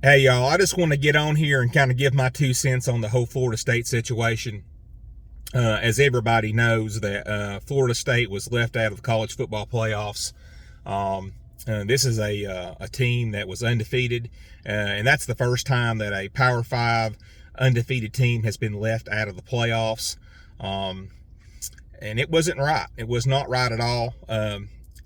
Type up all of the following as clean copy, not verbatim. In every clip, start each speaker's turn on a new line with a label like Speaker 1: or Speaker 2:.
Speaker 1: Hey, y'all, I just want to get on here and kind of give my 2 cents on the whole Florida State situation. As everybody knows, that Florida State was left out of the college football playoffs. This is a team that was undefeated, and that's the first time that a Power 5 undefeated team has been left out of the playoffs. And it wasn't right. It was not right at all.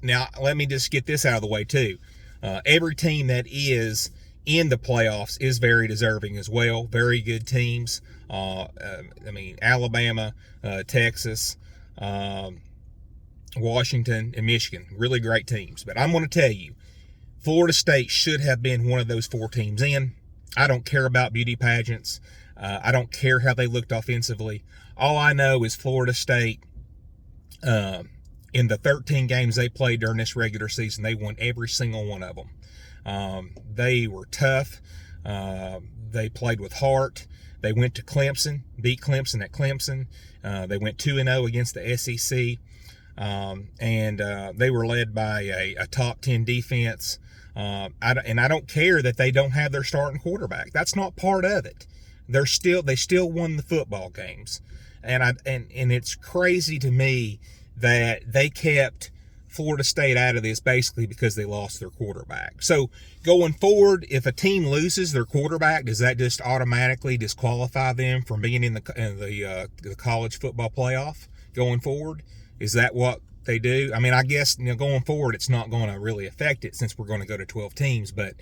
Speaker 1: Now, let me just get this out of the way, too. Every team that is in the playoffs is very deserving as well. Very good teams. Alabama, Texas, Washington, and Michigan. Really great teams. But I'm going to tell you, Florida State should have been one of those 4 teams in. I don't care about beauty pageants. I don't care how they looked offensively. All I know is Florida State, in the 13 games they played during this regular season, they won every single one of them. They were tough. They played with heart. They went to Clemson, beat Clemson at Clemson. They went 2-0 against the SEC. And they were led by a top 10 defense. I don't care that they don't have their starting quarterback. That's not part of it. They still won the football games. And it's crazy to me that they kept Florida State out of this basically because they lost their quarterback. So going forward, if a team loses their quarterback, does that just automatically disqualify them from being in the college football playoff going forward? Is that what they do? I mean, I guess going forward, it's not going to really affect it since we're going to go to 12 teams. But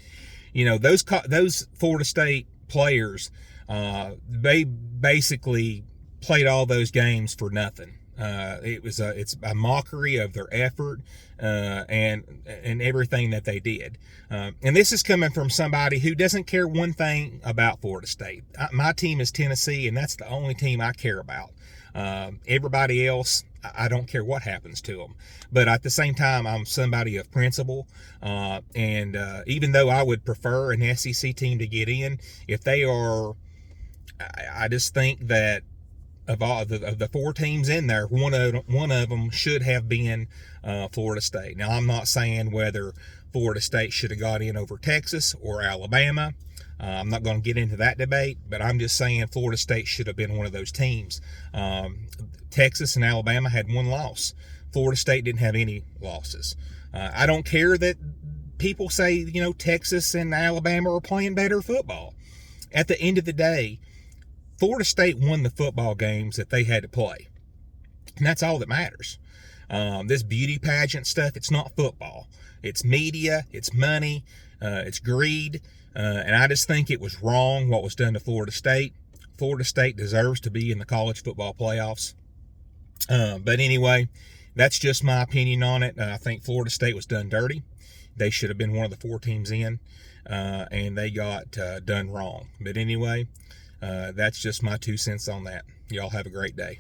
Speaker 1: those Florida State players, they basically played all those games for nothing. It's a mockery of their effort and everything that they did. And this is coming from somebody who doesn't care one thing about Florida State. My team is Tennessee, and that's the only team I care about. Everybody else, I don't care what happens to them. But at the same time, I'm somebody of principle. And even though I would prefer an SEC team to get in, if they are, I just think that of the 4 teams in there, one of them should have been Florida State. Now, I'm not saying whether Florida State should have got in over Texas or Alabama. I'm not going to get into that debate, but I'm just saying Florida State should have been one of those teams. Texas and Alabama had 1 loss. Florida State didn't have any losses. I don't care that people say, Texas and Alabama are playing better football. At the end of the day, Florida State won the football games that they had to play. And that's all that matters. This beauty pageant stuff, it's not football. It's media, it's money, it's greed. And I just think it was wrong what was done to Florida State. Florida State deserves to be in the college football playoffs. But anyway, that's just my opinion on it. I think Florida State was done dirty. They should have been one of the 4 teams in, and they got done wrong. But anyway, that's just my 2 cents on that. Y'all have a great day.